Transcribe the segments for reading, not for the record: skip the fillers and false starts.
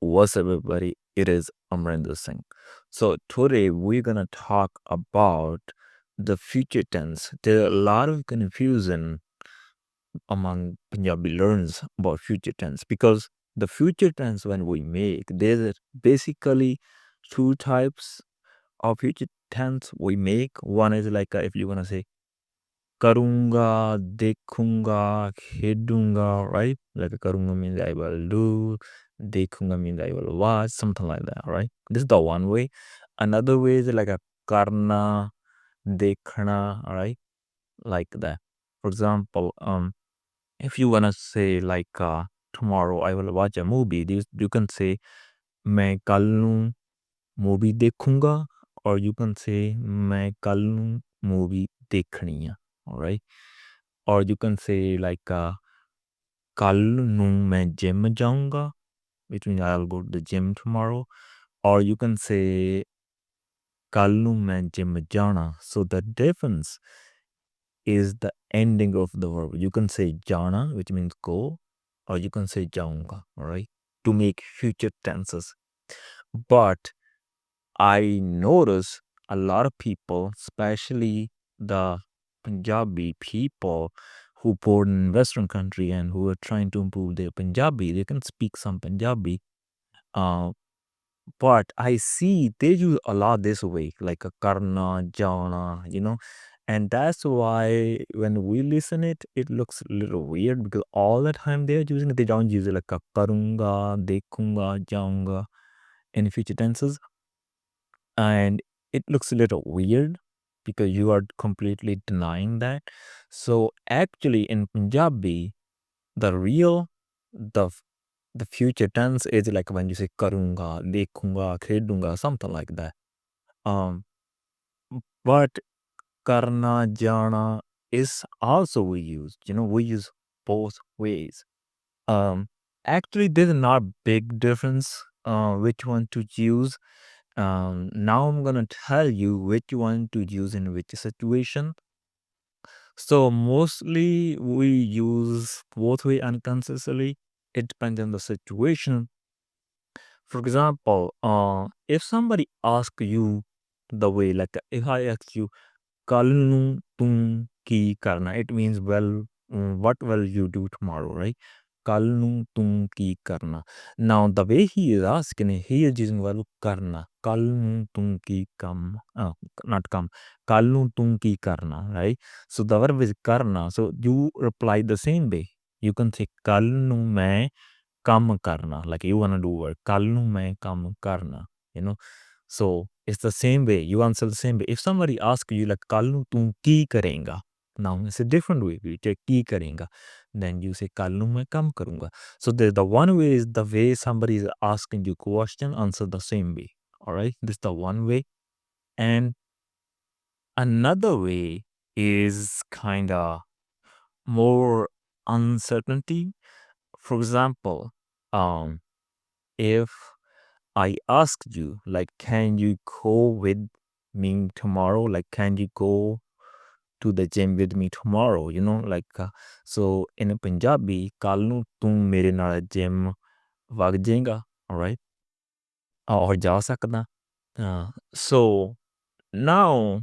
What's up, everybody? It is Amrinder Singh. So today we're gonna talk about the future tense. There are a lot of confusion among Punjabi learners about future tense because the future tense when we make there's basically two types of future tense we make. One is like if you wanna say karunga, dekhunga, khedunga, right? Like karunga means I will do, dekhunga means I will watch, something like that, right? This is the one way. Another way is like a karna, dekhna, right? Like that. For example, if you wanna say like tomorrow I will watch a movie, you can say मैं कल नू movie देखूंगा, or you can say मैं कल नू movie देखनी है, alright? Or you can say like कल नू मैं gym जाऊंगा, which means I'll go to the gym tomorrow. Or you can say कल नू मैं gym जाना. So the difference is the ending of the verb. You can say jana, which means go, or you can say jaunga, alright, to make future tenses. But I notice a lot of people, especially the Punjabi people who born in Western country and who are trying to improve their Punjabi, they can speak some Punjabi. But I see they use a lot this way, like a karna, jana, and that's why when we listen it, it looks a little weird because all the time they're using it, they don't use it like a karunga, dekhunga, jaunga in future tenses. And it looks a little weird because you are completely denying that. So actually in Punjabi, the real, the the future tense is like when you say karunga, dekhunga, khedunga, something like that. Um, but karna, jana is also we use. We use both ways. Um, Actually, there's not big difference. Which one to use? Now I'm gonna tell you which one to use in which situation. So mostly we use both way unconsciously. It depends on the situation. For example, if somebody asks you the way, like if I ask you, "Kal nu tum ki karna," it means, well, what will you do tomorrow, right? Kal nu tum ki karna. Now, the way he is asking, he is using verb karna. Kal nu tum ki kam, not kam. Kal nu tum ki karna, right? So the verb is karna. So you reply the same way. You can say, "Kal nu main काम करना," like you want to do work. कल नू मैं काम करना, you know. So it's the same way. You answer the same way. If somebody asks you like कल नू तू की करेगा, now it's a different way. You say की करेगा, then you say कल नू मैं काम करूँगा. So the one way is the way somebody is asking you question, answer the same way. All right, this is the one way. And another way is kind of more uncertainty. For example, um, if I asked you, like, can you go with me tomorrow? Like, can you go to the gym with me tomorrow? So in Punjabi, ਕੱਲ ਨੂੰ ਤੂੰ ਮੇਰੇ ਨਾਲ gym ਵਗ ਜਾਏਗਾ, all right? Or ਜਾ ਸਕਦਾ. So now,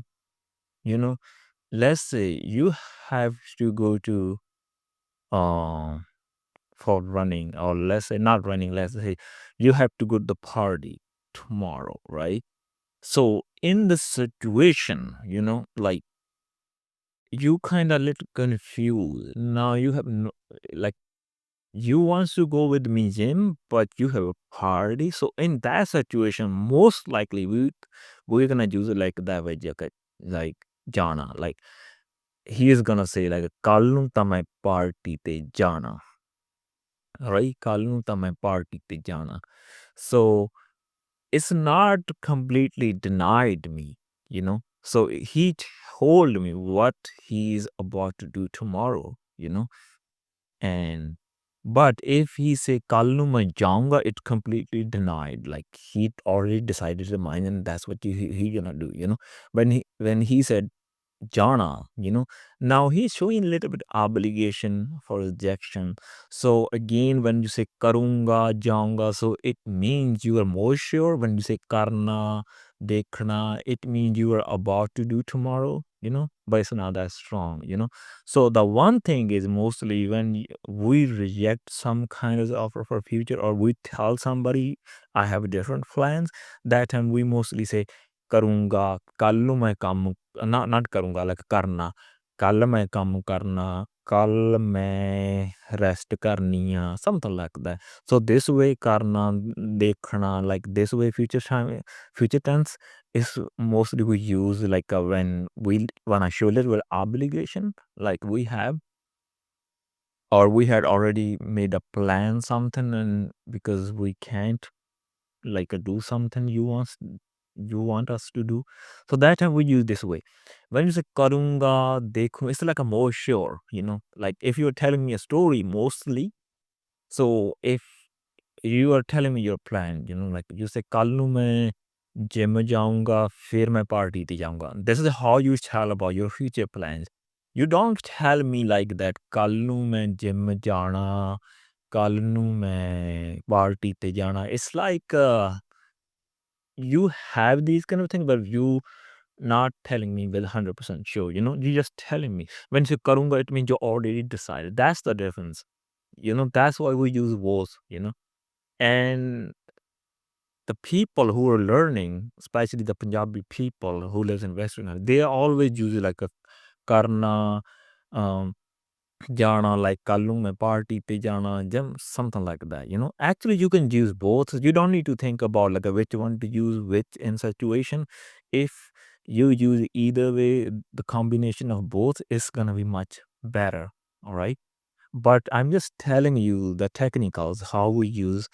you know, let's say you have to go to uh, for running, or let's say not running, let's say you have to go to the party tomorrow, right? So in the situation, like you kind of little confused. Now you have no, like you want to go with me gym, but you have a party. So in that situation, most likely we're gonna use it like that way, like Jana. Like he is gonna say like "Kal nu ta main party te jana." Right? "Kal nu ta main party te jana." So it's not completely denied me, So he told me what he's about to do tomorrow. And but if he say "Kal nu main jaunga," it completely denied. Like he already decided his mind, and that's what he gonna do. When he said jana, now he's showing a little bit obligation for rejection. So again, when you say karunga, jaunga, so it means you are more sure. When you say karna, dekhna, it means you are about to do tomorrow, but it's not that strong. So the one thing is mostly when we reject some kind of offer for future, or we tell somebody I have different plans, that time we mostly say karunga, kallu मैं काम not करूँगा like करना, कल मैं काम करना, कल मैं rest करनी है, something like that. So this way करना, देखना, like this way future time, future tense is mostly we use like when we want to show little obligation, like we have, or we had already made a plan something, and because we can't like do something you want us to do. So that time we use this way. When you say karunga, dekhu, it's like a more sure, like if you're telling me a story mostly. So if you are telling me your plan, like you say kallu मैं gym जाऊंगा फिर मैं party ते जाऊंगा. This is how you tell about your future plans. You don't tell me like that ਕੱਲ ਨੂੰ मैं gym जाना, ਕੱਲ ਨੂੰ मैं पार्टी ते जाना. It's like you have these kind of things, but you not telling me with 100% sure, you're just telling me. When you say karunga, it means you already decided. That's the difference. That's why we use both, and the people who are learning, especially the Punjabi people who lives in Western, they always use it like a karna, um, jana, like kallu mein party pe jana, something like that. Actually, you can use both. You don't need to think about like which one to use which in situation. If you use either way, the combination of both is gonna be much better. All right. But I'm just telling you the technicals, how we use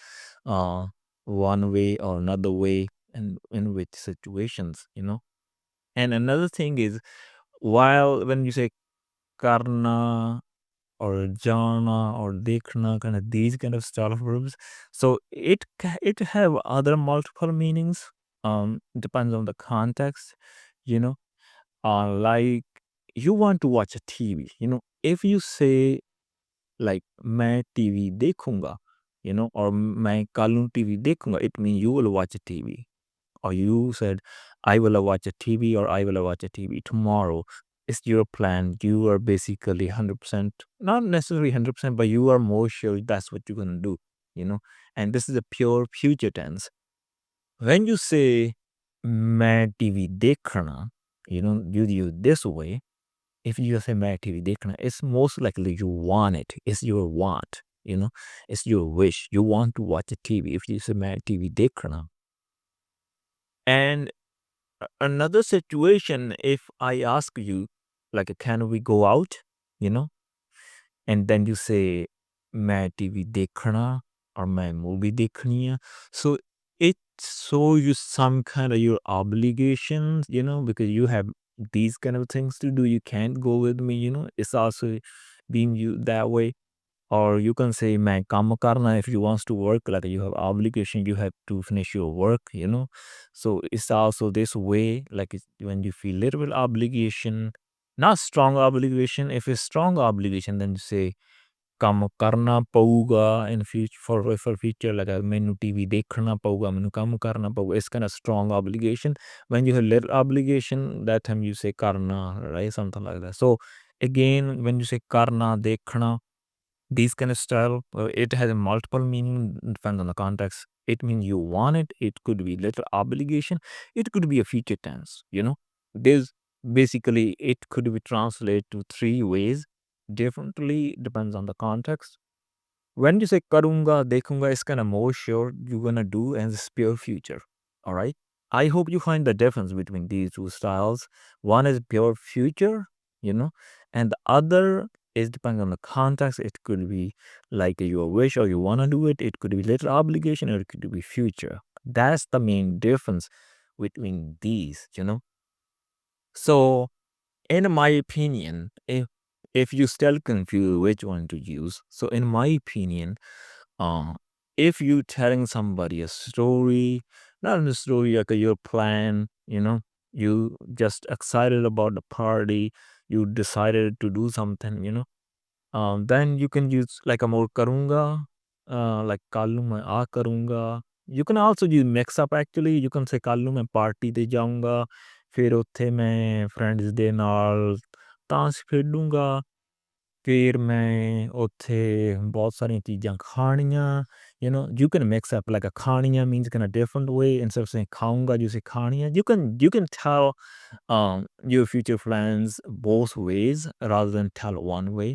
uh one way or another way and in which situations. And another thing is, while when you say karna or jana or dekhna, kind of these kind of style of verbs, so it have other multiple meanings. Depends on the context, you know. Like you want to watch a TV, if you say like मैं TV देखूंगा, or मैं कल TV देखूंगा, it means you will watch a TV. Or you said I will watch a TV, or I will watch a TV tomorrow. It's your plan. You are basically 100%, not necessarily 100%, but you are more sure that's what you're going to do, and this is a pure future tense. When you say मैं TV देखना, you use this way. If you say मैं TV देखना, it's most likely you want it. It's your want, it's your wish. You want to watch a TV if you say मैं TV देखना. And another situation, if I ask you, like, can we go out, you know, and then you say मैं TV देखना or मैं movie देखनी है. So it shows you some kind of your obligations, because you have these kind of things to do. You can't go with me, it's also being you that way. Or you can say मैं काम करना if you wants to work, like you have obligation, you have to finish your work, So it's also this way, like when you feel little bit obligation, not strong obligation. If it's strong obligation, then you say ਕੰਮ ਕਰਨਾ ਪਊਗਾ in future, for future, like ਮੈਨੂੰ TV ਦੇਖਣਾ ਪਊਗਾ, ਮੈਨੂੰ ਕੰਮ ਕਰਨਾ ਪਊਗਾ. It's kind of strong obligation. When you have little obligation, that time you say ਕਰਨਾ, right? Something like that. So again, when you say ਕਰਨਾ, ਦੇਖਣਾ, these kind of style, it has a multiple meaning, depends on the context. It means you want it. It could be little obligation. It could be a future tense. There's basically, it could be translated to three ways differently, depends on the context. When you say karunga, dekhunga, it's kind of more sure you're gonna do, and it's pure future. All right. I hope you find the difference between these two styles. One is pure future, and the other is depending on the context. It could be like your wish or you wanna do it. It could be little obligation, or it could be future. That's the main difference between these. So in my opinion, if you still confused which one to use, so in my opinion, uh, if you telling somebody a story, not a story like your plan, You just excited about the party. You decided to do something, you know. Then you can use like a more karunga, like kalu main aa karunga. You can also use mix up actually. You can say kalu main party te jaunga, फिर उत्थे मैं friends ਦੇ ਨਾਲ ਤਾਸ਼ ਖੇਡੂੰਗਾ, फिर मैं ਉੱਥੇ ਬਹੁਤ ਸਾਰੀਆਂ ਚੀਜ਼ਾਂ ਖਾਣੀਆਂ. You know, you can mix up like a ਖਾਣੀਆਂ means in a different way. Instead of saying ਖਾਊਂਗਾ, you say ਖਾਣੀਆਂ. You can tell your future plans both ways rather than tell one way.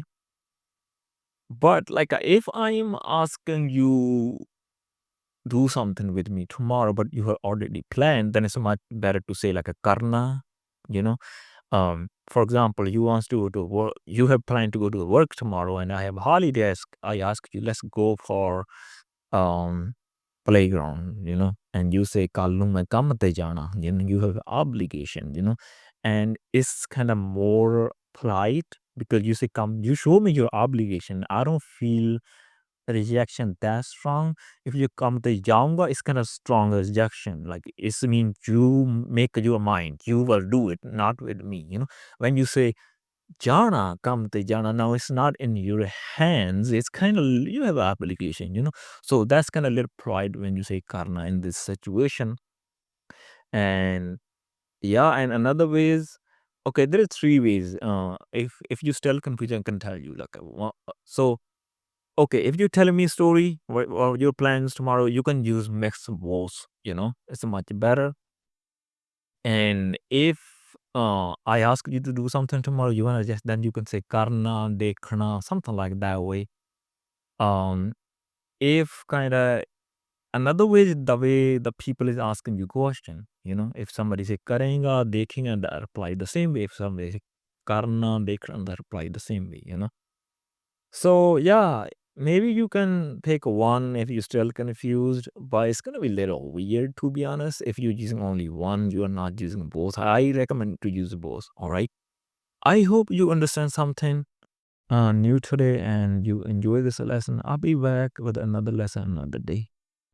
But like if I'm asking you do something with me tomorrow, but you have already planned, then it's much better to say like a karna, you know. For example, you want to go to work, you have planned to go to work tomorrow, and I have holiday. I ask you, let's go for um playground, you know, and you say kallu main kam te jana, you know, you have obligation, you know, and it's kind of more polite because you say come, you show me your obligation. I don't feel rejection that strong. If you come to jaunga, it's kind of strong rejection. Like it's mean you make your mind, you will do it, not with me. You know, when you say jana, come to jana, now it's not in your hands. It's kind of you have application. You know, so that's kind of little pride when you say karna in this situation. And yeah, and another ways. Okay, there are three ways. If you still confused, I can tell you like so. Okay, if you're telling me a story or your plans tomorrow, you can use mixed both, you know, it's much better. And if I ask you to do something tomorrow, you wanna just then you can say karna, dekhna, something like that way. Um, if kinda another way is the way the people is asking you question, you know, if somebody say karega, dekhenga, that reply the same way. If somebody say karna, dekhna, that reply the same way, you know. So yeah, maybe you can pick one if you're still confused, but it's gonna be a little weird to be honest. If you're using only one, you are not using both. I recommend to use both. All right. I hope you understand something new today and you enjoy this lesson. I'll be back with another lesson another day.